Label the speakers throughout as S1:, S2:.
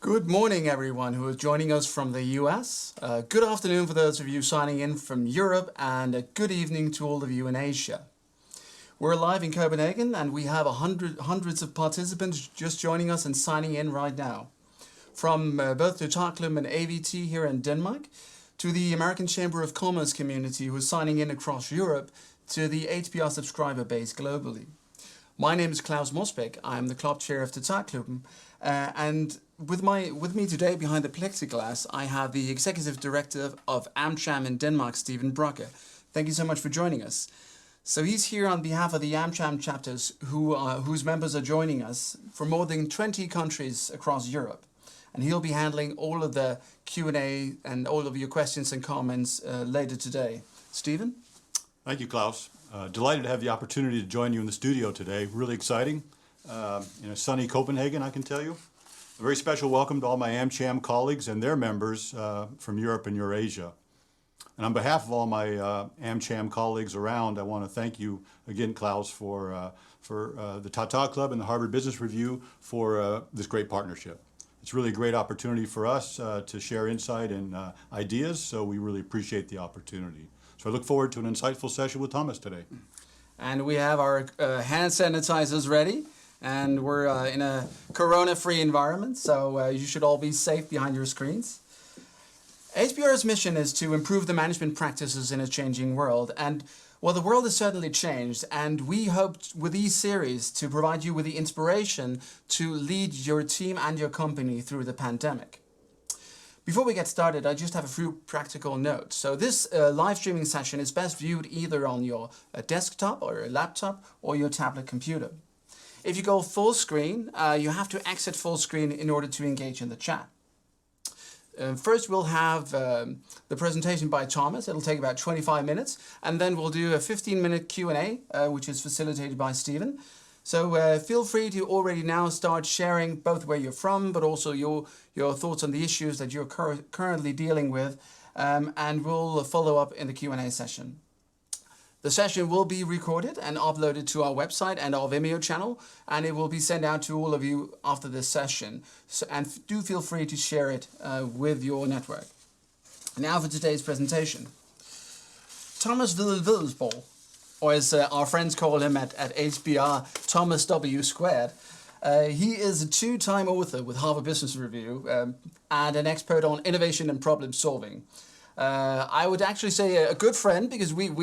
S1: Good morning, everyone who is joining us from the US. Good afternoon for those of you signing in from Europe, and a good evening to all of you in Asia. We're live in Copenhagen, and we have hundreds of participants just joining us and signing in right now. From both the Taklum and AVT here in Denmark, to the American Chamber of Commerce community who is signing in across Europe, to the HBR subscriber base globally. My name is Klaus Mosbeck. I am the club chair of the Taklum, and with me today behind the plexiglass, I have the executive director of AmCham in Denmark, Stephen Brucker. Thank you so much for joining us. So he's here on behalf of the AmCham chapters whose members are joining us from more than 20 countries across Europe. And he'll be handling all of the Q&A and all of your questions and comments later today. Stephen?
S2: Thank you, Klaus. Delighted to have the opportunity to join you in the studio today. Really exciting. In a sunny Copenhagen, I can tell you. A very special welcome to all my AmCham colleagues and their members from Europe and Eurasia. And on behalf of all my AmCham colleagues around, I want to thank you again, Klaus, for the Tata Club and the Harvard Business Review for this great partnership. It's really a great opportunity for us to share insight and ideas, so we really appreciate the opportunity. So I look forward to an insightful session with Thomas today.
S1: And we have our hand sanitizers ready. And we're in a corona-free environment, so you should all be safe behind your screens. HBR's mission is to improve the management practices in a changing world. And well, the world has certainly changed, and we hope with these series to provide you with the inspiration to lead your team and your company through the pandemic. Before we get started, I just have a few practical notes. So this live streaming session is best viewed either on your desktop or your laptop or your tablet computer. If you go full screen, you have to exit full screen in order to engage in the chat. First, we'll have the presentation by Thomas. It'll take about 25 minutes. And then we'll do a 15-minute Q&A, which is facilitated by Stephen. So feel free to already now start sharing both where you're from, but also your thoughts on the issues that you're currently dealing with. And we'll follow up in the Q&A session. The session will be recorded and uploaded to our website and our Vimeo channel, and it will be sent out to all of you after this session. So, and do feel free to share it with your network. Now for today's presentation. Thomas Wedell-Wedellsborg, or as our friends call him at HBR, Thomas W squared. He is a two-time author with Harvard Business Review and an expert on innovation and problem solving. I would actually say a good friend, because we've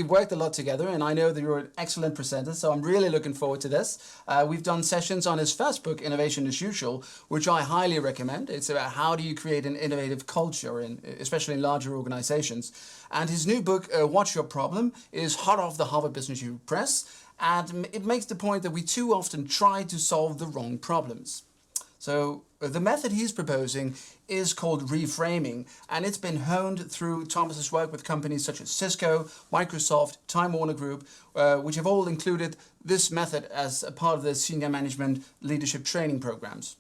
S1: worked a lot together, and I know that you're an excellent presenter, so I'm really looking forward to this. We've done sessions on his first book, Innovation as Usual, which I highly recommend. It's about how do you create an innovative culture, especially in larger organizations. And his new book, What's Your Problem, is hot off the Harvard Business Review Press, and it makes the point that we too often try to solve the wrong problems. So the method he's proposing is called reframing, and it's been honed through Thomas's work with companies such as Cisco, Microsoft, Time Warner Group, which have all included this method as a part of their senior management leadership training programs.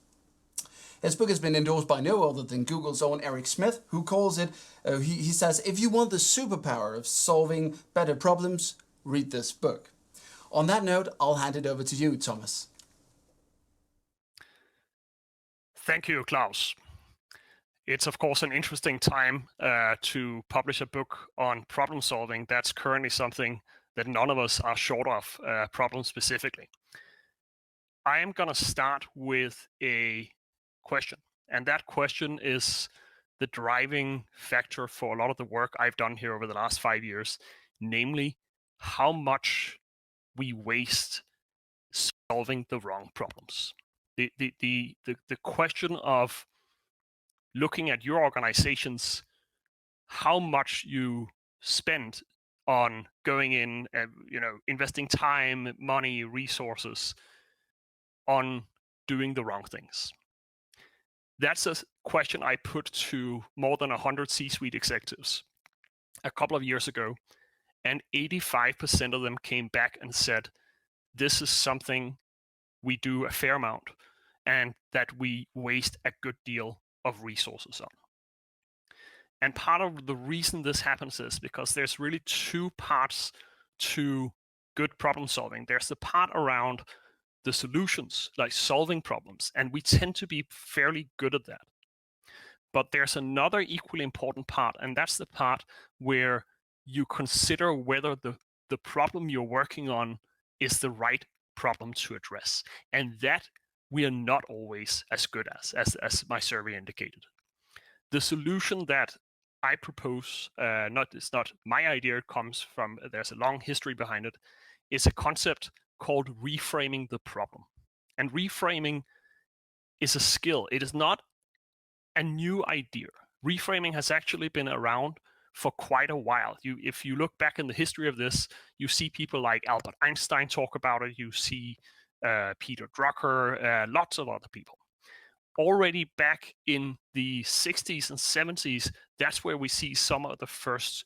S1: His book has been endorsed by no other than Google's own Eric Schmidt, who calls it, he says, if you want the superpower of solving better problems, read this book. On that note, I'll hand it over to you, Thomas.
S3: Thank you, Klaus. It's of course an interesting time to publish a book on problem solving. That's currently something that none of us are short of, problem specifically. I am going to start with a question, and that question is the driving factor for a lot of the work I've done here over the last 5 years, namely how much we waste solving the wrong problems. The question of looking at your organizations, how much you spend on going in, investing time, money, resources on doing the wrong things. That's a question I put to more than 100 C-suite executives a couple of years ago, and 85% of them came back and said, this is something we do a fair amount, and that we waste a good deal of resources on. And part of the reason this happens is because there's really two parts to good problem solving. There's the part around the solutions, like solving problems, and we tend to be fairly good at that. But there's another equally important part, and that's the part where you consider whether the problem you're working on is the right problem to address. And that we are not always as good as my survey indicated. The solution that I propose, it's not my idea, it comes from, there's a long history behind it, is a concept called reframing the problem. And reframing is a skill. It is not a new idea. Reframing has actually been around for quite a while. If you look back in the history of this, you see people like Albert Einstein talk about it. You see Peter Drucker, lots of other people. Already back in the 60s and 70s, that's where we see some of the first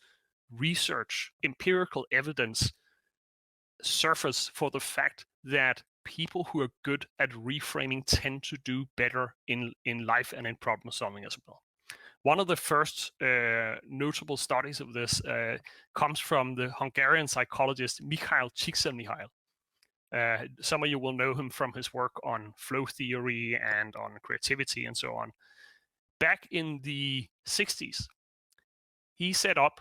S3: research, empirical evidence surface for the fact that people who are good at reframing tend to do better in life and in problem solving as well. One of the first notable studies of this comes from the Hungarian psychologist Mikhail Csikszentmihalyi. Some of you will know him from his work on flow theory and on creativity and so on. Back in the 60s, he set up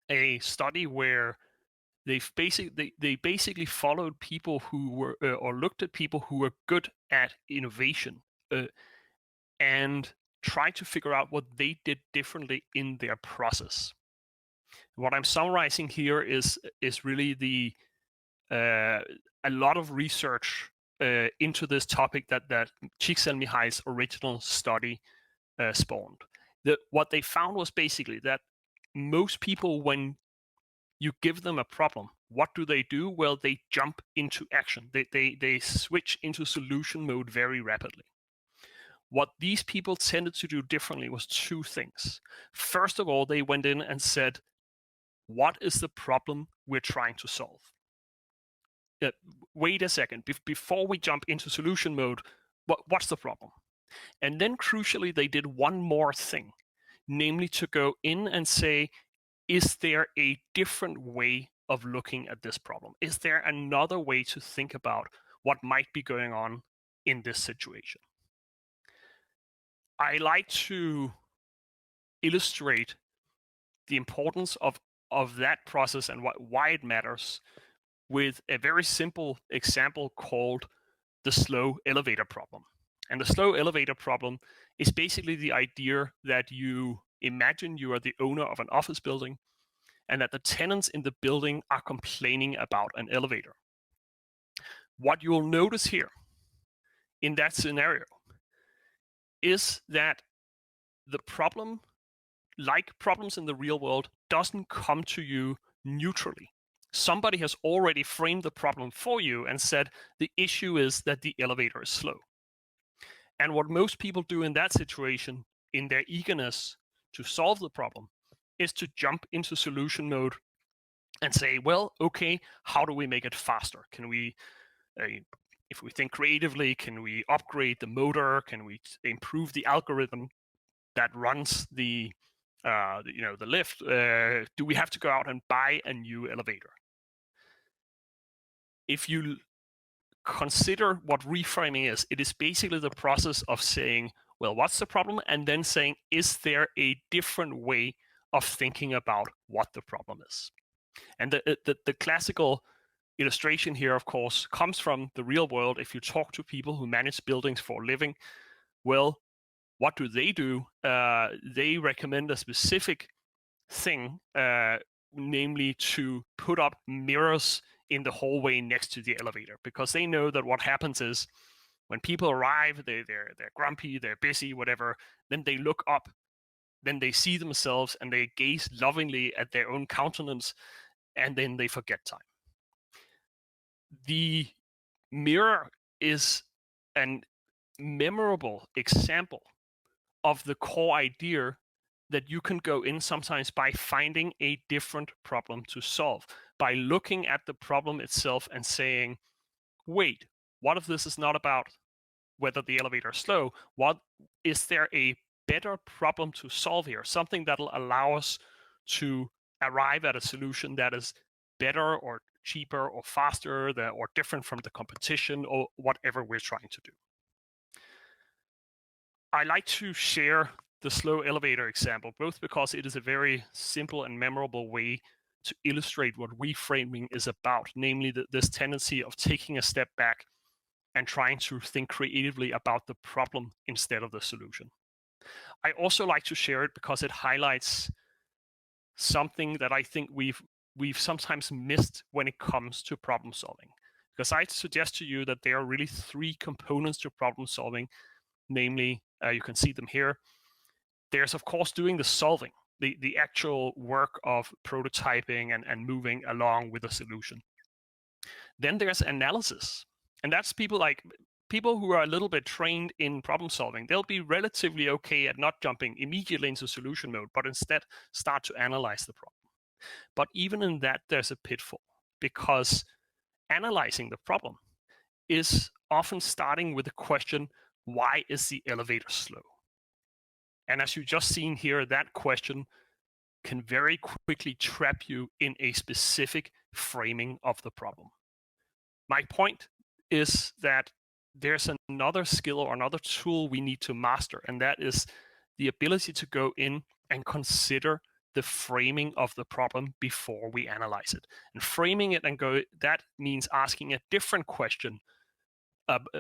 S3: a study where they basically followed people who were or looked at people who were good at innovation and tried to figure out what they did differently in their process. What I'm summarizing here is really a lot of research into this topic that Csikszentmihalyi's original study spawned. What they found was basically that most people, when you give them a problem, what do? Well, they jump into action. They switch into solution mode very rapidly. What these people tended to do differently was two things. First of all, they went in and said, what is the problem we're trying to solve? Wait a second, before we jump into solution mode, what's the problem? And then crucially, they did one more thing, namely to go in and say, is there a different way of looking at this problem? Is there another way to think about what might be going on in this situation? I like to illustrate the importance of that process and why it matters with a very simple example called the slow elevator problem. And the slow elevator problem is basically the idea that you imagine you are the owner of an office building and that the tenants in the building are complaining about an elevator. What you'll notice here in that scenario is that the problem, like problems in the real world, doesn't come to you neutrally. Somebody has already framed the problem for you and said the issue is that the elevator is slow. And what most people do in that situation, in their eagerness to solve the problem, is to jump into solution mode and say, well, okay, how do we make it faster? Can we, if we think creatively, can we upgrade the motor? Can we improve the algorithm that runs the lift? Do we have to go out and buy a new elevator? If you consider what reframing is, it is basically the process of saying, well, what's the problem? And then saying, is there a different way of thinking about what the problem is? And the classical illustration here, of course, comes from the real world. If you talk to people who manage buildings for a living, well, what do? They recommend a specific thing, namely to put up mirrors in the hallway next to the elevator, because they know that what happens is when people arrive, they're grumpy, they're busy, whatever, then they look up, then they see themselves and they gaze lovingly at their own countenance, and then they forget time. The mirror is a memorable example of the core idea that you can go in sometimes by finding a different problem to solve, by looking at the problem itself and saying, wait, what if this is not about whether the elevator is slow? What is there a better problem to solve here? Something that'll allow us to arrive at a solution that is better or cheaper or faster or different from the competition or whatever we're trying to do. I like to share the slow elevator example, both because it is a very simple and memorable way to illustrate what reframing is about, namely this tendency of taking a step back and trying to think creatively about the problem instead of the solution. I also like to share it because it highlights something that I think we've sometimes missed when it comes to problem solving. Because I suggest to you that there are really three components to problem solving, namely, you can see them here. There's, of course, doing the solving, the actual work of prototyping and moving along with a solution. Then there's analysis, and that's people who are a little bit trained in problem solving. They'll be relatively okay at not jumping immediately into solution mode, but instead start to analyze the problem. But even in that, there's a pitfall, because analyzing the problem is often starting with the question, why is the elevator slow? And as you just seen here, that question can very quickly trap you in a specific framing of the problem. My point is that there's another skill or another tool we need to master, and that is the ability to go in and consider the framing of the problem before we analyze it. And framing it that means asking a different question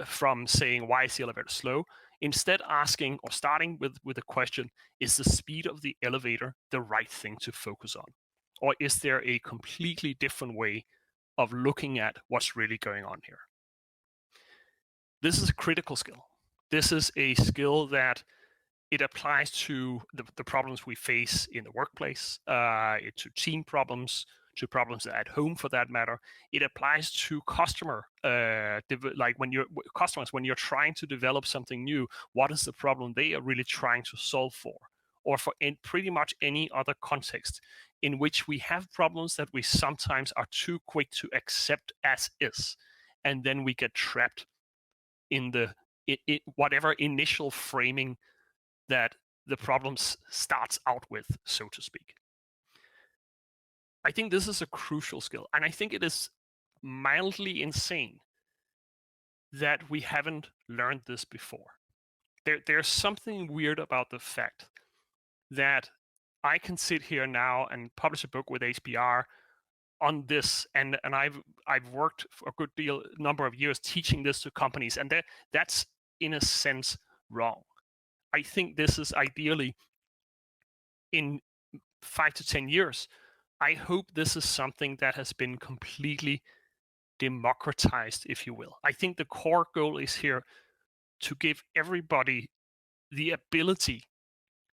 S3: from saying, why is the elevator slow? Instead asking or starting with a question, is the speed of the elevator the right thing to focus on? Or is there a completely different way of looking at what's really going on here? This is a critical skill. This is a skill that it applies to the problems we face in the workplace, to team problems, to problems at home for that matter. It applies to customer, like when you're trying to develop something new, what is the problem they are really trying to solve for? Or for pretty much any other context in which we have problems that we sometimes are too quick to accept as is. And then we get trapped in whatever initial framing that the problem starts out with, so to speak. I think this is a crucial skill, and I think it is mildly insane that we haven't learned this before. There's something weird about the fact that I can sit here now and publish a book with HBR on this, and I've worked for a good number of years teaching this to companies, and that's in a sense wrong. I think this is ideally in 5 to 10 years. I hope this is something that has been completely democratized, if you will. I think the core goal is here to give everybody the ability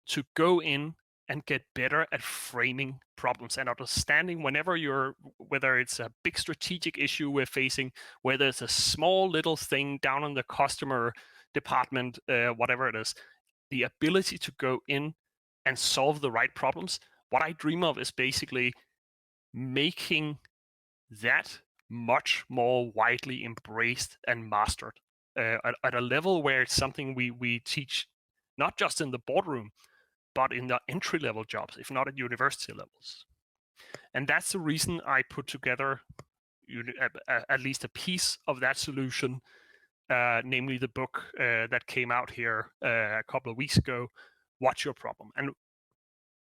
S3: to go in and get better at framing problems and understanding whether it's a big strategic issue we're facing, whether it's a small little thing down in the customer department, whatever it is, the ability to go in and solve the right problems. What I dream of is basically making that much more widely embraced and mastered at a level where it's something we teach not just in the boardroom, but in the entry-level jobs, if not at university levels. And that's the reason I put together at least a piece of that solution, namely the book that came out here a couple of weeks ago, What's Your Problem? And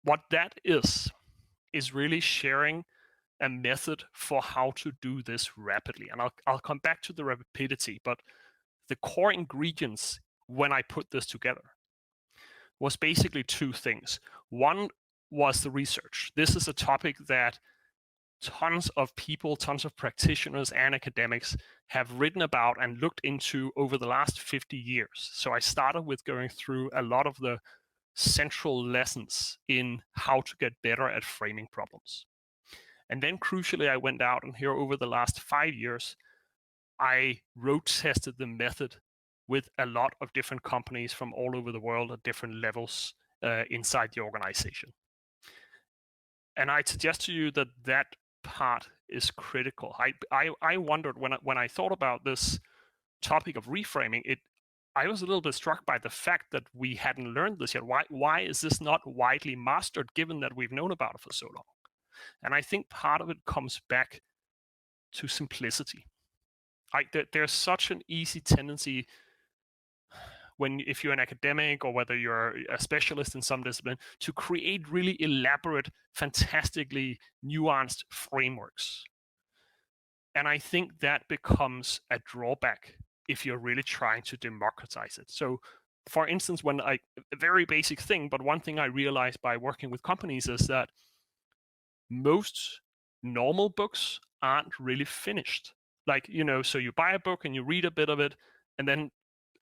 S3: what that is really sharing a method for how to do this rapidly. And I'll come back to the rapidity, but the core ingredients when I put this together was basically two things. One was the research. This is a topic that tons of people, tons of practitioners and academics have written about and looked into over the last 50 years. So I started with going through a lot of the central lessons in how to get better at framing problems. And then crucially, I went out and here over the last 5 years, I road tested the method with a lot of different companies from all over the world at different levels inside the organization. And I suggest to you that that part is critical. I wondered when I thought about this topic of reframing, I was a little bit struck by the fact that we hadn't learned this yet. Why is this not widely mastered given that we've known about it for so long? And I think part of it comes back to simplicity. There's such an easy tendency if you're an academic or whether you're a specialist in some discipline, to create really elaborate, fantastically nuanced frameworks. And I think that becomes a drawback if you're really trying to democratize it. So for instance, a very basic thing, but one thing I realized by working with companies is that most normal books aren't really finished. Like, so you buy a book and you read a bit of it, and then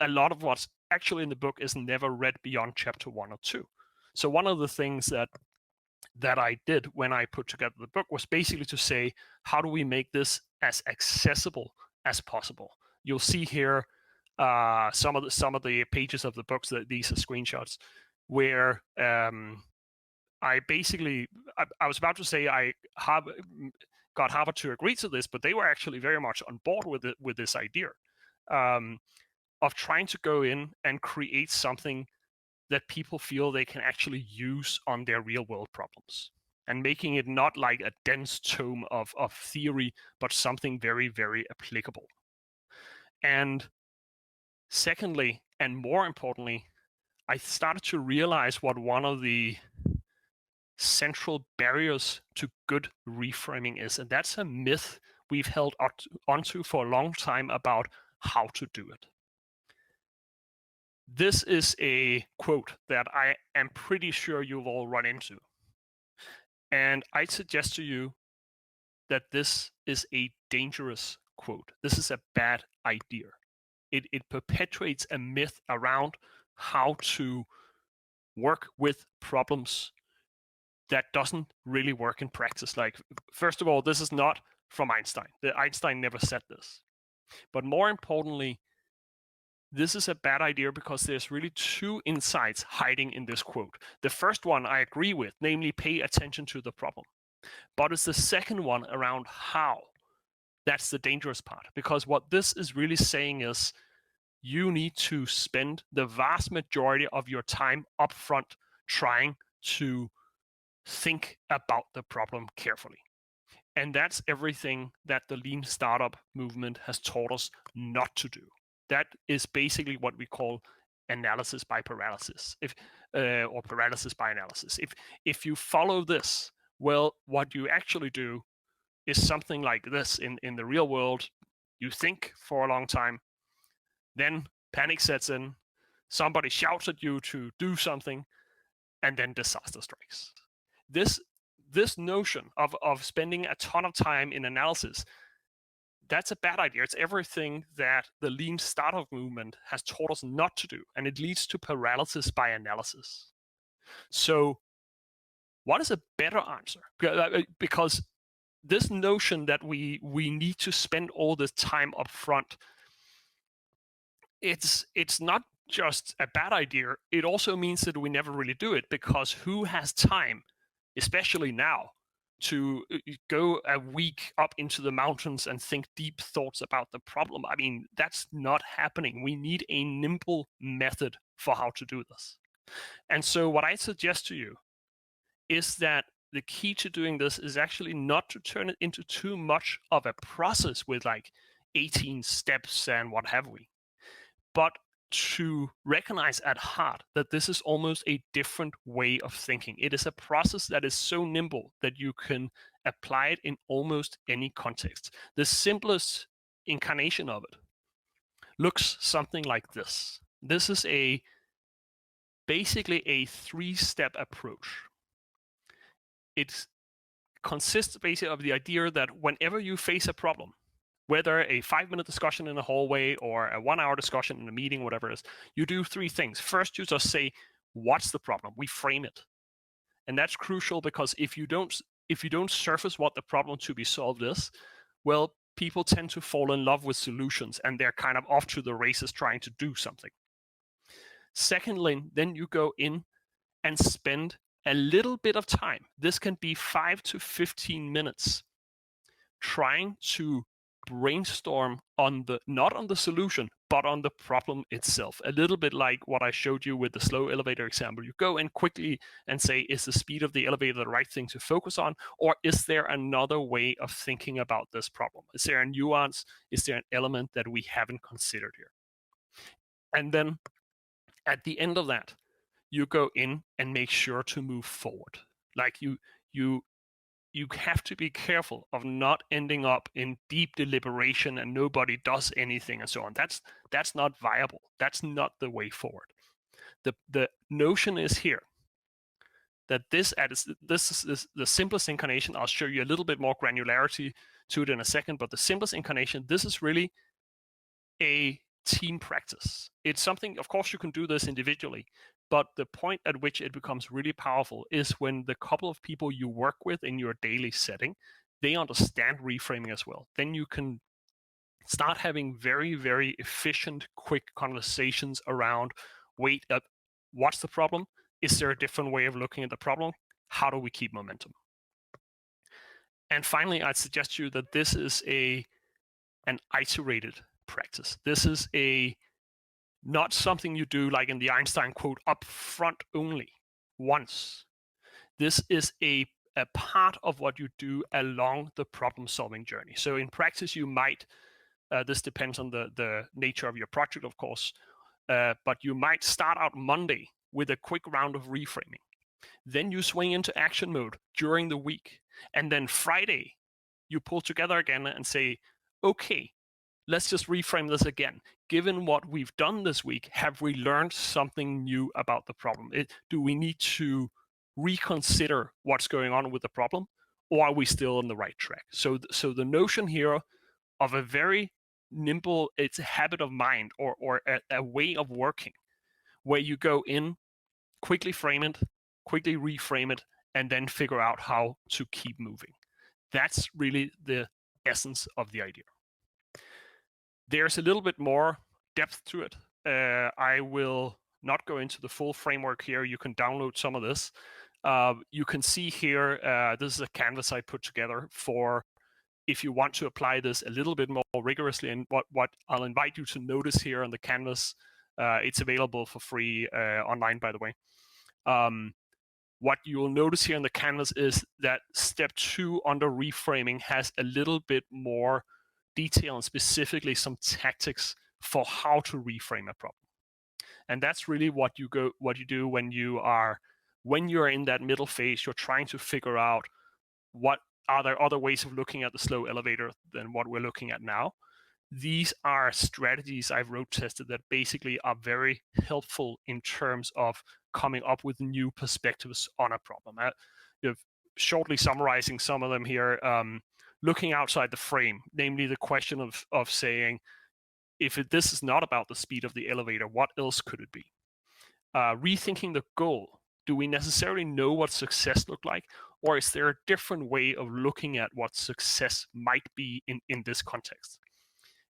S3: a lot of what's actually in the book is never read beyond chapter 1 or 2. So one of the things that I did when I put together the book was basically to say, how do we make this as accessible as possible? You'll see here some of the pages of the books, that these are screenshots, where I was about to say I got Harvard to agree to this, but they were actually very much on board with this idea of trying to go in and create something that people feel they can actually use on their real world problems, and making it not like a dense tome of theory, but something very, very applicable. And secondly, and more importantly, I started to realize what one of the central barriers to good reframing is, and that's a myth we've held onto for a long time about how to do it. This is a quote that I am pretty sure you've all run into. And I suggest to you that this is a dangerous quote. This is a bad idea. It perpetuates a myth around how to work with problems that doesn't really work in practice. Like, first of all, this is not from Einstein. Einstein never said this. But more importantly, this is a bad idea because there's really two insights hiding in this quote. The first one I agree with, namely pay attention to the problem. But it's the second one around how. That's the dangerous part, because what this is really saying is you need to spend the vast majority of your time upfront trying to think about the problem carefully. And that's everything that the lean startup movement has taught us not to do. That is basically what we call analysis by paralysis, or paralysis by analysis. If you follow this, well, what you actually do is something like this in the real world. You think for a long time, then panic sets in, somebody shouts at you to do something, and then disaster strikes. This notion of spending a ton of time in analysis, that's a bad idea. It's everything that the lean startup movement has taught us not to do, and it leads to paralysis by analysis. So what is a better answer? Because this notion that we need to spend all this time up front, it's not just a bad idea. It also means that we never really do it, because who has time, especially now, to go a week up into the mountains and think deep thoughts about the problem? I mean, that's not happening. We need a nimble method for how to do this. And so what I suggest to you is that the key to doing this is actually not to turn it into too much of a process with like 18 steps and what have we, but to recognize at heart that this is almost a different way of thinking. It is a process that is so nimble that you can apply it in almost any context. The simplest incarnation of it looks something like this. This is basically a 3-step approach. It consists basically of the idea that whenever you face a problem, whether a 5-minute discussion in a hallway or a 1-hour discussion in a meeting, whatever it is, you do 3 things. First, you just say, what's the problem? We frame it. And that's crucial, because if you don't surface what the problem to be solved is, well, people tend to fall in love with solutions, and they're kind of off to the races trying to do something. Secondly, then you go in and spend a little bit of time. This can be 5 to 15 minutes trying to brainstorm on not on the solution, but on the problem itself. A little bit like what I showed you with the slow elevator example. You go in quickly and say, is the speed of the elevator the right thing to focus on? Or is there another way of thinking about this problem? Is there a nuance? Is there an element that we haven't considered here? And then at the end of that, you go in and make sure to move forward. Like you have to be careful of not ending up in deep deliberation and nobody does anything and so on. That's not viable. That's not the way forward. The notion is here that this is the simplest incarnation. I'll show you a little bit more granularity to it in a second, but the simplest incarnation, this is really a team practice. It's something, of course, you can do this individually, but the point at which it becomes really powerful is when the couple of people you work with in your daily setting, they understand reframing as well. Then you can start having very, very efficient, quick conversations around, wait, what's the problem? Is there a different way of looking at the problem? How do we keep momentum? And finally, I'd suggest to you that this is an iterated practice. This is not something you do like in the Einstein quote, up front only, once. This is a part of what you do along the problem-solving journey. So in practice, you might, this depends on the nature of your project, of course, but you might start out Monday with a quick round of reframing. Then you swing into action mode during the week. And then Friday, you pull together again and say, okay, let's just reframe this again. Given what we've done this week, have we learned something new about the problem? Do we need to reconsider what's going on with the problem, or are we still on the right track? So the notion here of a very nimble, it's a habit of mind or a way of working where you go in, quickly frame it, quickly reframe it, and then figure out how to keep moving. That's really the essence of the idea. There's a little bit more depth to it. I will not go into the full framework here. You can download some of this. You can see here, this is a canvas I put together for if you want to apply this a little bit more rigorously. And what I'll invite you to notice here on the canvas, it's available for free online, by the way. What you will notice here on the canvas is that step 2 under reframing has a little bit more detail and specifically some tactics for how to reframe a problem. And that's really what you do when you're in that middle phase. You're trying to figure out what are there other ways of looking at the slow elevator than what we're looking at now. These are strategies I've road tested that basically are very helpful in terms of coming up with new perspectives on a problem. Shortly summarizing some of them here, looking outside the frame, namely the question of saying, if this is not about the speed of the elevator, what else could it be? Rethinking the goal. Do we necessarily know what success looked like? Or is there a different way of looking at what success might be in this context?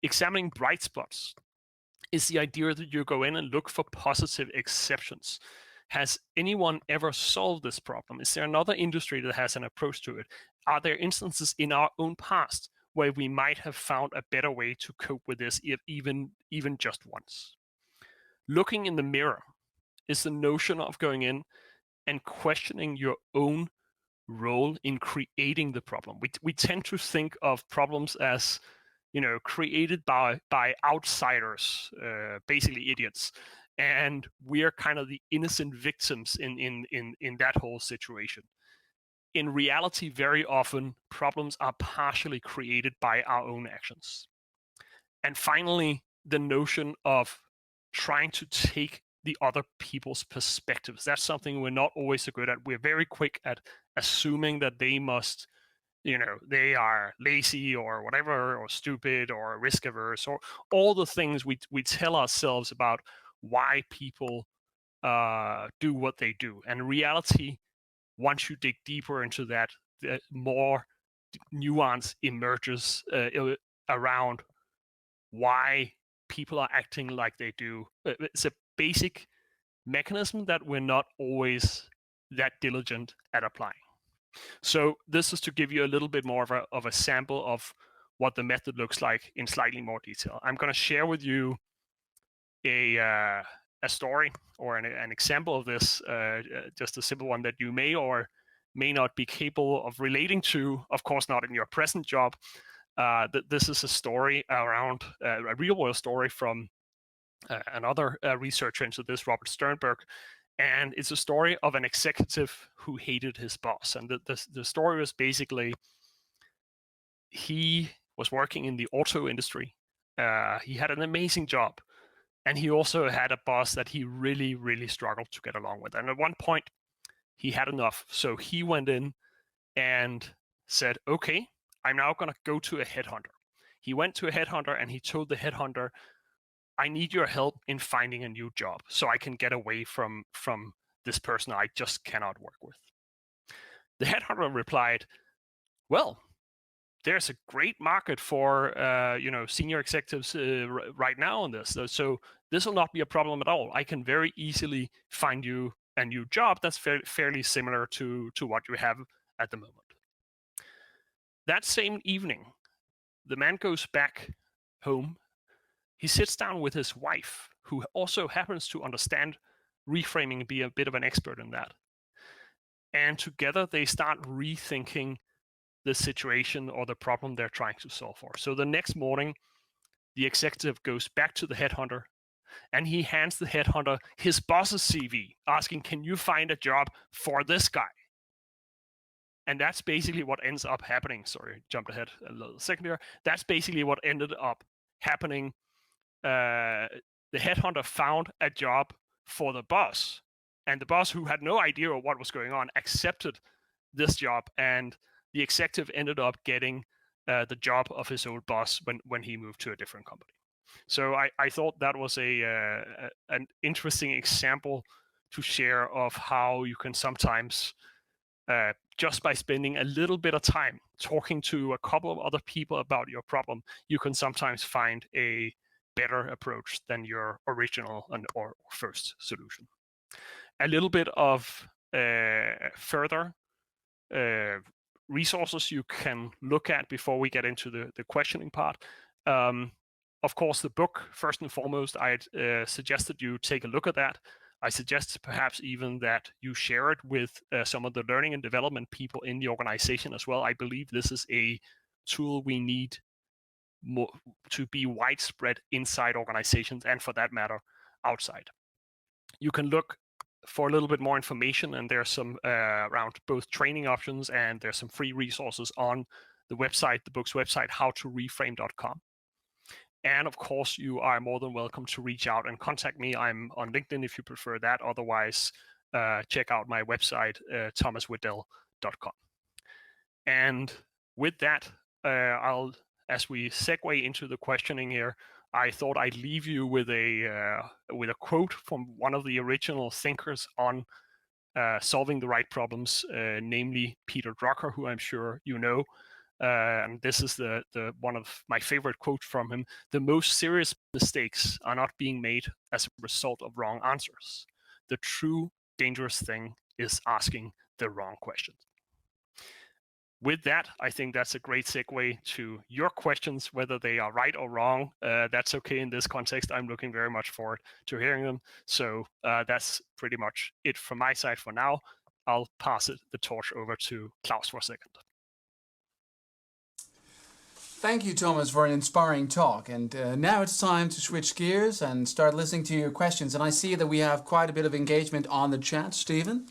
S3: Examining bright spots is the idea that you go in and look for positive exceptions. Has anyone ever solved this problem? Is there another industry that has an approach to it? Are there instances in our own past where we might have found a better way to cope with this, if even just once? Looking in the mirror is the notion of going in and questioning your own role in creating the problem. We tend to think of problems as created by outsiders, basically idiots. And we are kind of the innocent victims in that whole situation. In reality, very often, problems are partially created by our own actions. And finally, the notion of trying to take the other people's perspectives. That's something we're not always so good at. We're very quick at assuming that they must, they are lazy or whatever, or stupid or risk averse, or all the things we tell ourselves about why people do what they do. And in reality, once you dig deeper into that, the more nuance emerges around why people are acting like they do. It's a basic mechanism that we're not always that diligent at applying. So this is to give you a little bit more of a sample of what the method looks like in slightly more detail. I'm going to share with you a story or an example of this, just a simple one that you may or may not be capable of relating to, of course not in your present job. This is a story around a real world story from another researcher into this, Robert Sternberg, and it's a story of an executive who hated his boss. And the story was basically, he was working in the auto industry. He had an amazing job, and he also had a boss that he really, really struggled to get along with. And at one point, he had enough. So he went in and said, okay, I'm now going to go to a headhunter. He went to a headhunter and he told the headhunter, I need your help in finding a new job so I can get away from this person I just cannot work with. The headhunter replied, well, there's a great market for senior executives right now on this. So this will not be a problem at all. I can very easily find you a new job that's fairly similar to what you have at the moment. That same evening, the man goes back home. He sits down with his wife, who also happens to understand reframing and be a bit of an expert in that. And together they start rethinking the situation or the problem they're trying to solve for. So the next morning, the executive goes back to the headhunter and he hands the headhunter his boss's CV, asking, can you find a job for this guy? And that's basically what ends up happening. Sorry, jumped ahead a little second here. That's basically what ended up happening. The headhunter found a job for the boss, and the boss, who had no idea what was going on, accepted this job, and the executive ended up getting the job of his old boss when he moved to a different company. So I thought that was an interesting example to share of how you can sometimes, just by spending a little bit of time talking to a couple of other people about your problem, you can sometimes find a better approach than your original or first solution. A little bit of further resources you can look at before we get into the questioning part. Of course, the book, first and foremost, I'd suggested you take a look at that. I suggest perhaps even that you share it with some of the learning and development people in the organization as well. I believe this is a tool we need more to be widespread inside organizations, and for that matter, outside. You can look for a little bit more information, and there's some around both training options, and there's some free resources on the website, the book's website, howtoreframe.com. And of course, you are more than welcome to reach out and contact me. I'm on LinkedIn if you prefer that. Otherwise, check out my website, thomaswedell.com. And with that, as we segue into the questioning here, I thought I'd leave you with a quote from one of the original thinkers on solving the right problems, namely Peter Drucker, who I'm sure you know. And this is the one of my favorite quotes from him. The most serious mistakes are not being made as a result of wrong answers. The true dangerous thing is asking the wrong questions. With that, I think that's a great segue to your questions, whether they are right or wrong. That's okay in this context. I'm looking very much forward to hearing them. So that's pretty much it from my side for now. I'll pass the torch over to Claus for a second.
S1: Thank you, Thomas, for an inspiring talk. And now it's time to switch gears and start listening to your questions. And I see that we have quite a bit of engagement on the chat. Stephen?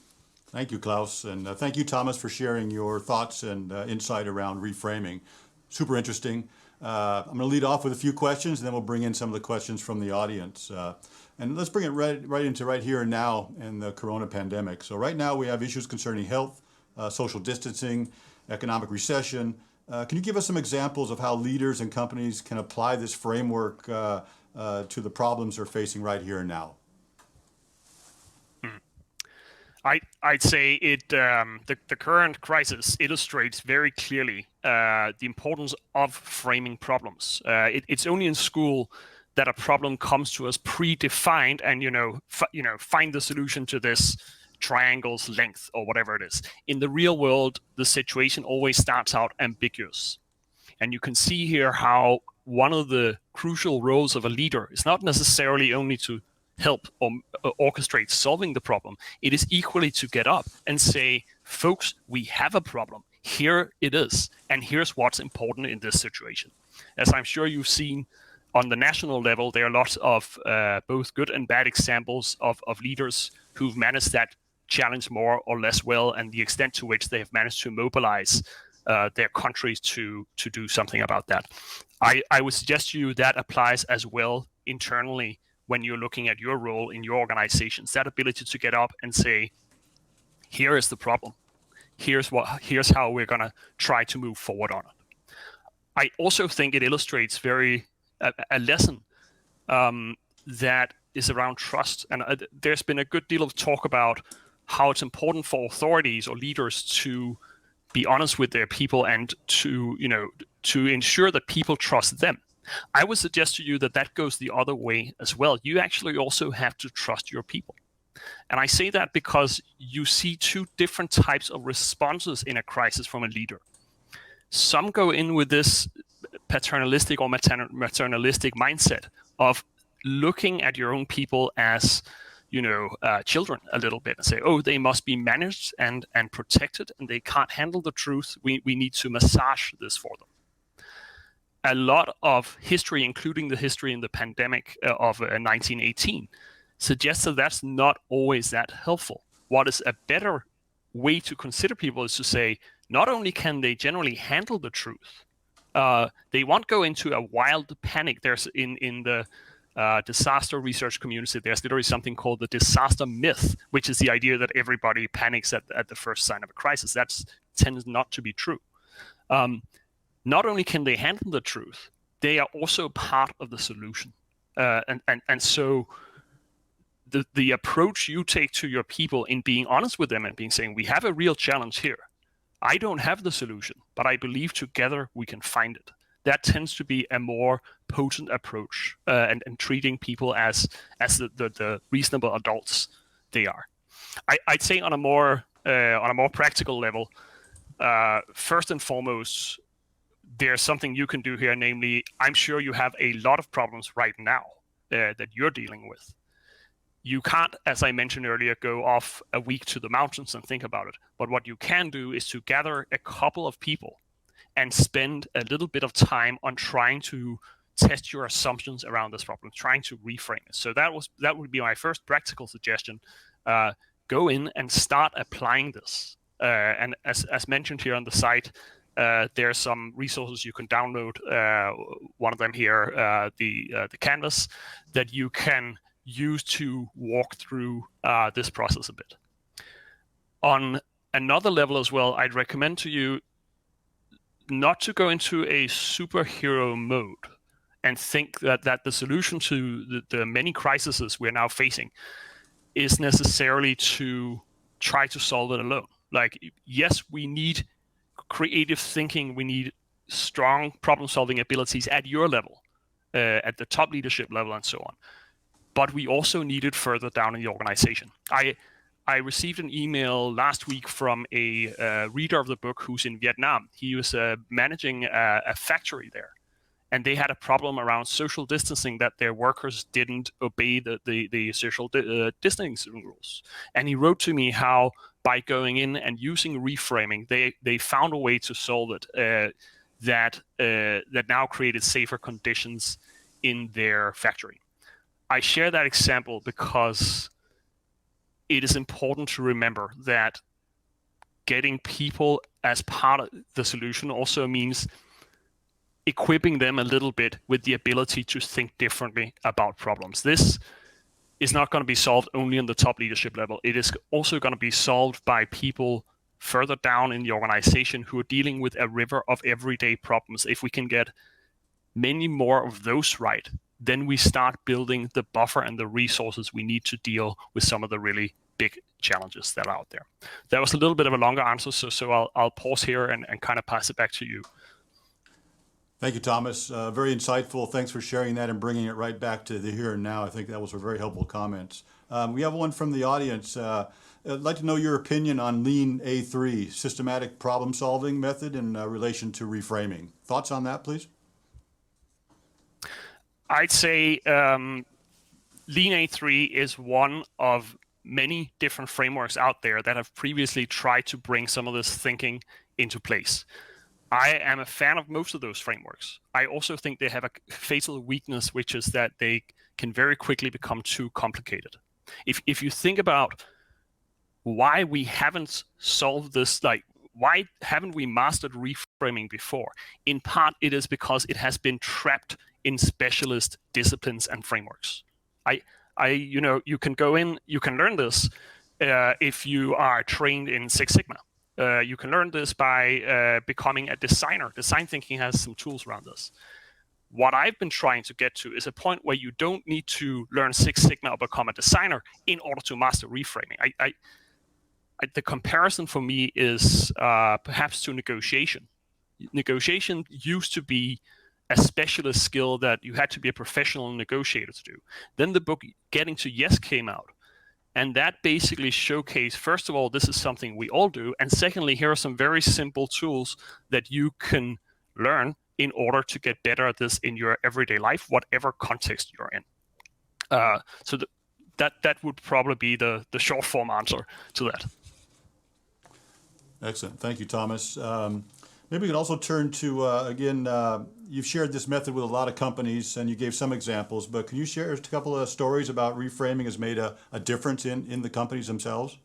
S2: Thank you, Klaus. And thank you, Thomas, for sharing your thoughts and insight around reframing. Super interesting. I'm going to lead off with a few questions, and then we'll bring in some of the questions from the audience. And let's bring it right into right here and now in the corona pandemic. So right now we have issues concerning health, social distancing, economic recession. Can you give us some examples of how leaders and companies can apply this framework to the problems they're facing right here and now?
S3: I'd say the current crisis illustrates very clearly the importance of framing problems. It's only in school that a problem comes to us predefined, and find the solution to this triangle's length or whatever it is. In the real world, the situation always starts out ambiguous. And you can see here how one of the crucial roles of a leader is not necessarily only to help or orchestrate solving the problem. It is equally to get up and say, folks, we have a problem. Here it is. And here's what's important in this situation. As I'm sure you've seen on the national level, there are lots of both good and bad examples of leaders who've managed that challenge more or less well, and the extent to which they have managed to mobilize their countries to do something about that. I would suggest to you that applies as well internally when you're looking at your role in your organizations, that ability to get up and say, here is the problem. Here's how we're going to try to move forward on it. I also think it illustrates a lesson that is around trust. And there's been a good deal of talk about how it's important for authorities or leaders to be honest with their people and to ensure that people trust them. I would suggest to you that goes the other way as well. You actually also have to trust your people. And I say that because you see two different types of responses in a crisis from a leader. Some go in with this paternalistic or maternalistic mindset of looking at your own people as children a little bit and say, oh, they must be managed and protected and they can't handle the truth. We need to massage this for them. A lot of history, including the history in the pandemic of 1918, suggests that that's not always that helpful. What is a better way to consider people is to say, not only can they generally handle the truth, they won't go into a wild panic. There's in the disaster research community, there's literally something called the disaster myth, which is the idea that everybody panics at the first sign of a crisis. That tends not to be true. Not only can they handle the truth, they are also part of the solution. And so the approach you take to your people in being honest with them and being saying, we have a real challenge here. I don't have the solution, but I believe together we can find it. That tends to be a more potent approach and treating people as the reasonable adults they are. I'd say on a more practical level, first and foremost, there's something you can do here, namely, I'm sure you have a lot of problems right now that you're dealing with. You can't, as I mentioned earlier, go off a week to the mountains and think about it. But what you can do is to gather a couple of people and spend a little bit of time on trying to test your assumptions around this problem, trying to reframe it. So that would be my first practical suggestion. Go in and start applying this. And as mentioned here on the site, there's some resources you can download. One of them here, the canvas, that you can use to walk through this process a bit. On another level as well, I'd recommend to you not to go into a superhero mode and think that the solution to the many crises we're now facing is necessarily to try to solve it alone. Like, yes, we need creative thinking, we need strong problem-solving abilities at your level, at the top leadership level and so on. But we also need it further down in the organization. I received an email last week from a reader of the book who's in Vietnam. He was managing a factory there, and they had a problem around social distancing, that their workers didn't obey the social distancing rules. And he wrote to me how by going in and using reframing, they found a way to solve it that now created safer conditions in their factory. I share that example because it is important to remember that getting people as part of the solution also means equipping them a little bit with the ability to think differently about problems. This is not going to be solved only on the top leadership level. It is also going to be solved by people further down in the organization who are dealing with a river of everyday problems. If we can get many more of those right, then we start building the buffer and the resources we need to deal with some of the really big challenges that are out there. That was a little bit of a longer answer, so I'll pause here and kind of pass it back to you.
S2: Thank you, Thomas. Very insightful. Thanks for sharing that and bringing it right back to the here and now. I think that was a very helpful comments. We have one from the audience. I'd like to know your opinion on Lean A3, systematic problem solving method in relation to reframing. Thoughts on that, please?
S3: I'd say Lean A3 is one of many different frameworks out there that have previously tried to bring some of this thinking into place. I am a fan of most of those frameworks. I also think they have a fatal weakness, which is that they can very quickly become too complicated. If you think about why we haven't solved this, like why haven't we mastered reframing before? In part, it is because it has been trapped in specialist disciplines and frameworks. You can go in, you can learn this if you are trained in Six Sigma. You can learn this by becoming a designer. Design thinking has some tools around this. What I've been trying to get to is a point where you don't need to learn Six Sigma or become a designer in order to master reframing. The comparison for me is perhaps to negotiation. Negotiation used to be a specialist skill that you had to be a professional negotiator to do. Then the book Getting to Yes came out. And that basically showcased, first of all, this is something we all do. And secondly, here are some very simple tools that you can learn in order to get better at this in your everyday life, whatever context you're in. So that would probably be the short form answer to that.
S2: Excellent. Thank you, Thomas. Maybe we can also turn to, again, you've shared this method with a lot of companies and you gave some examples, but can you share a couple of stories about reframing has made a difference in the companies themselves?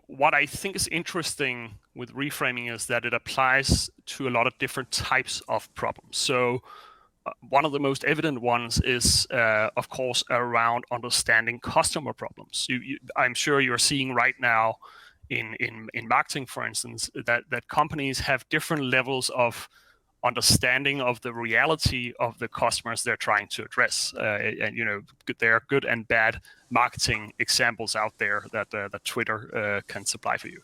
S3: What I think is interesting with reframing is that it applies to a lot of different types of problems. So one of the most evident ones is, of course, around understanding customer problems. I'm sure you're seeing right now in marketing, for instance, that companies have different levels of understanding of the reality of the customers they're trying to address. And there are good and bad marketing examples out there that Twitter can supply for you.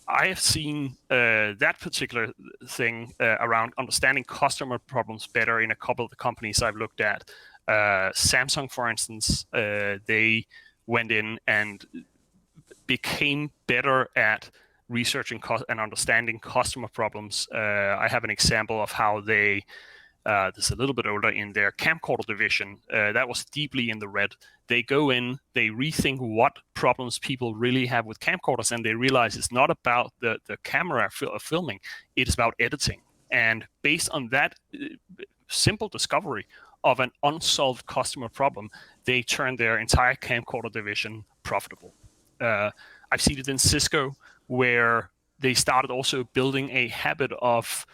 S3: I have seen that particular thing around understanding customer problems better in a couple of the companies I've looked at. Samsung, for instance, they went in and became better at researching and understanding customer problems. I have an example of how they, this is a little bit older, in their camcorder division, that was deeply in the red. They go in, they rethink what problems people really have with camcorders, and they realize it's not about the camera filming, it is about editing. And based on that simple discovery of an unsolved customer problem, they turned their entire camcorder division profitable. I've seen it in Cisco, where they started also building a habit of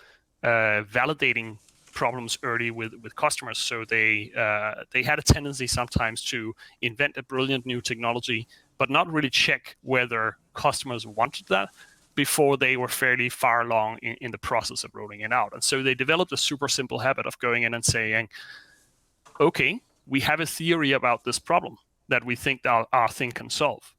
S3: validating problems early with customers. So they had a tendency sometimes to invent a brilliant new technology, but not really check whether customers wanted that before they were fairly far along in the process of rolling it out. And so they developed a super simple habit of going in and saying, okay, we have a theory about this problem that we think our thing can solve.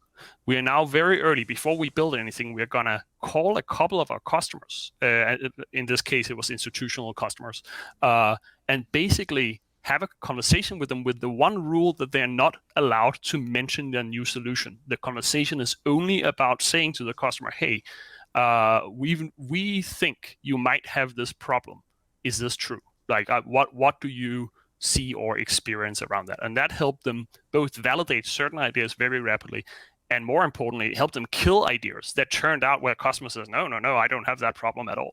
S3: We are now very early, before we build anything, we're going to call a couple of our customers. In this case, it was institutional customers, and basically have a conversation with them with the one rule that they're not allowed to mention their new solution. The conversation is only about saying to the customer, hey, we think you might have this problem. Is this true? Like, what do you see or experience around that? And that helped them both validate certain ideas very rapidly, and more importantly, help them kill ideas that turned out where customer says, no, I don't have that problem at all.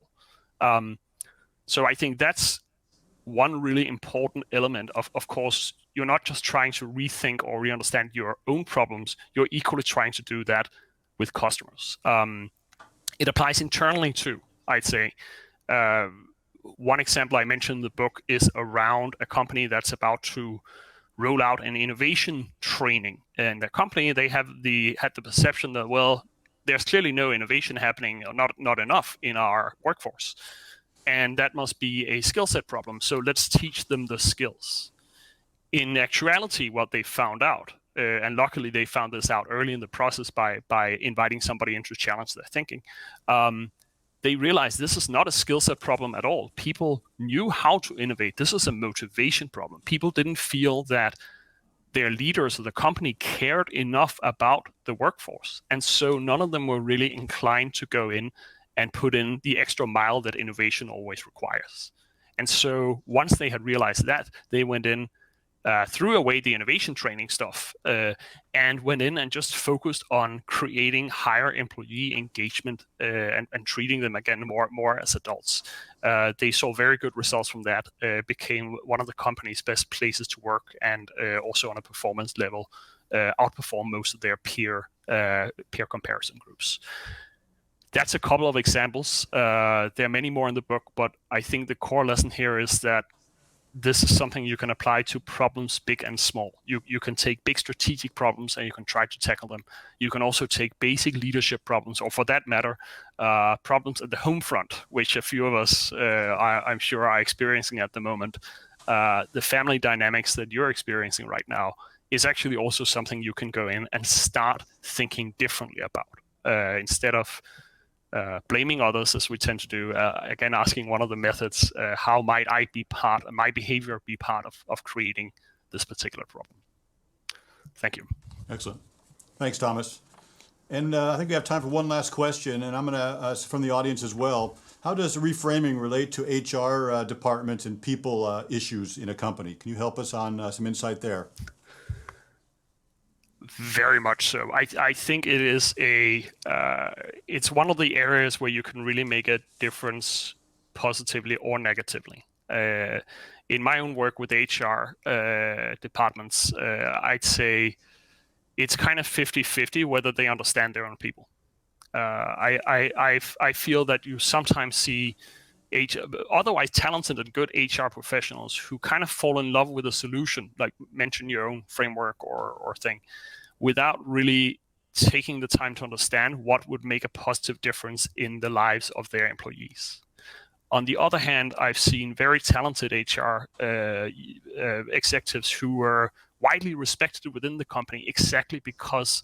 S3: So I think that's one really important element of course, you're not just trying to rethink or re-understand your own problems, you're equally trying to do that with customers. It applies internally too, I'd say. One example I mentioned in the book is around a company that's about to roll out an innovation training. And the company, they had the perception that, well, there's clearly no innovation happening, or not enough in our workforce. And that must be a skill set problem. So let's teach them the skills. In actuality, what they found out, and luckily they found this out early in the process by inviting somebody in to challenge their thinking, they realized this is not a skill set problem at all. People knew how to innovate. This is a motivation problem. People didn't feel that their leaders of the company cared enough about the workforce. And so none of them were really inclined to go in and put in the extra mile that innovation always requires. And so once they had realized that, they went in, threw away the innovation training stuff, and went in and just focused on creating higher employee engagement and treating them again more as adults. They saw very good results from that, became one of the company's best places to work, and also on a performance level, outperformed most of their peer comparison groups. That's a couple of examples. There are many more in the book, but I think the core lesson here is that this is something you can apply to problems big and small. You can take big strategic problems and you can try to tackle them. You can also take basic leadership problems, or for that matter, problems at the home front, which a few of us, I'm sure, are experiencing at the moment. The family dynamics that you're experiencing right now is actually also something you can go in and start thinking differently about. Instead of blaming others, as we tend to do, again, asking one of the methods, how might my behavior be part of creating this particular problem? Thank you.
S2: Excellent. Thanks, Thomas. And I think we have time for one last question, and I'm going to, from the audience as well, how does reframing relate to HR departments and people issues in a company? Can you help us on some insight there?
S3: Very much so. I think it is it's one of the areas where you can really make a difference positively or negatively. In my own work with HR departments, I'd say it's kind of 50-50 whether they understand their own people. I feel that you sometimes see otherwise talented and good HR professionals who kind of fall in love with a solution, like mention your own framework or thing, without really taking the time to understand what would make a positive difference in the lives of their employees. On the other hand, I've seen very talented HR executives who were widely respected within the company exactly because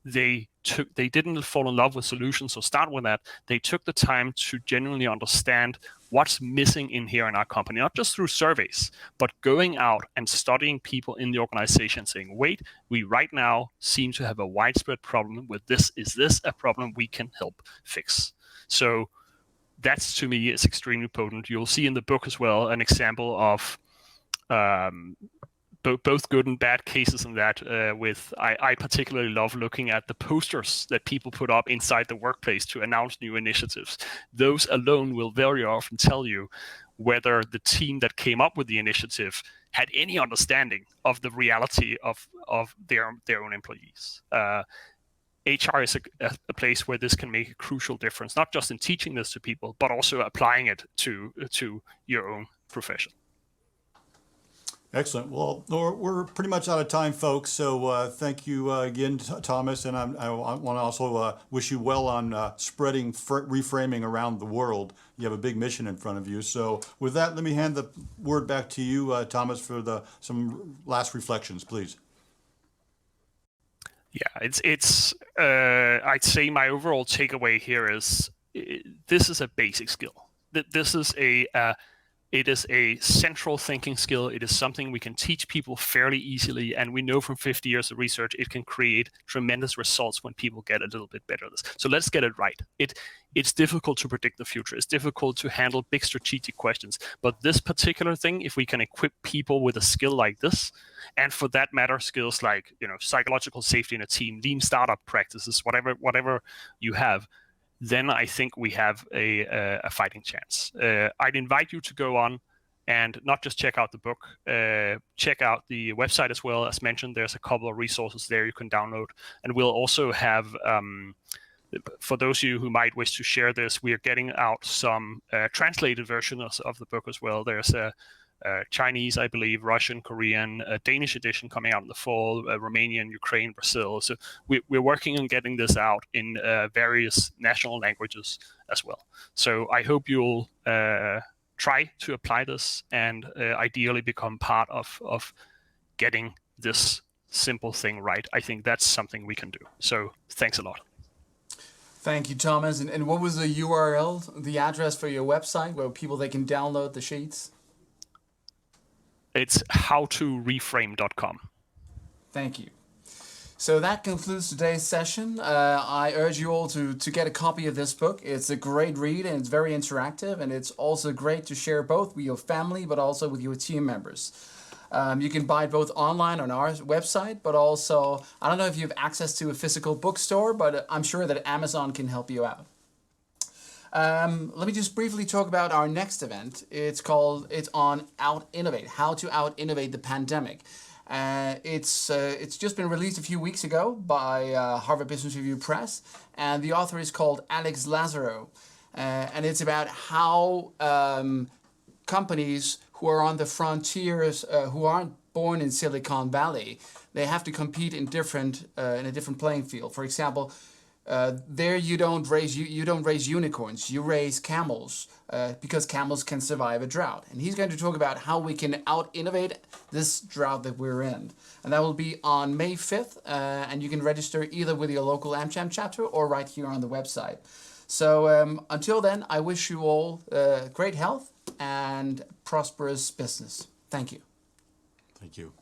S3: they didn't fall in love with solutions or start with that. They took the time to genuinely understand what's missing in here in our company, not just through surveys, but going out and studying people in the organization, saying, wait, we right now seem to have a widespread problem with this. Is this a problem we can help fix? So that's, to me, is extremely potent. You'll see in the book as well an example of both good and bad cases in that. I particularly love looking at the posters that people put up inside the workplace to announce new initiatives. Those alone will very often tell you whether the team that came up with the initiative had any understanding of the reality of their own employees. HR is a place where this can make a crucial difference, not just in teaching this to people, but also applying it to your own profession.
S2: Excellent. Well, we're pretty much out of time, folks. So thank you again, Thomas. And I want to also wish you well on spreading reframing around the world. You have a big mission in front of you. So with that, let me hand the word back to you, Thomas, for some last reflections, please.
S3: Yeah, it's I'd say my overall takeaway here is this is a basic skill. This is it is a central thinking skill. It is something we can teach people fairly easily, and we know from 50 years of research it can create tremendous results when people get a little bit better at this. So let's get it right. It's difficult to predict the future. It's difficult to handle big strategic questions. But this particular thing, if we can equip people with a skill like this, and for that matter, skills like psychological safety in a team, lean startup practices, whatever you have, then I think we have a fighting chance. I'd invite you to go on and not just check out the book, check out the website as well. As mentioned, there's a couple of resources there you can download. And we'll also have, for those of you who might wish to share this, we are getting out some translated versions of the book as well. There's a Chinese, I believe, Russian, Korean, Danish edition coming out in the fall, Romanian, Ukraine, Brazil. So we're working on getting this out in various national languages as well. So I hope you'll try to apply this and ideally become part of getting this simple thing right. I think that's something we can do. So thanks a lot.
S1: Thank you, Thomas. And what was the URL, the address for your website where people they can download the sheets?
S3: It's howtoreframe.com.
S1: Thank you. So that concludes today's session. I urge you all to get a copy of this book. It's a great read and it's very interactive, and it's also great to share both with your family but also with your team members. You can buy it both online on our website, but also, I don't know if you have access to a physical bookstore, but I'm sure that Amazon can help you out. Let me just briefly talk about our next event. It's on Out Innovate, how to out innovate the pandemic. It's just been released a few weeks ago by Harvard Business Review Press, and the author is called Alex Lazaro, and it's about how companies who are on the frontiers, who aren't born in Silicon Valley, they have to compete in a different playing field. For example, there you don't raise unicorns, you raise camels, because camels can survive a drought. And he's going to talk about how we can out-innovate this drought that we're in. And that will be on May 5th, and you can register either with your local AmCham chapter or right here on the website. So until then, I wish you all great health and prosperous business. Thank you.
S2: Thank you.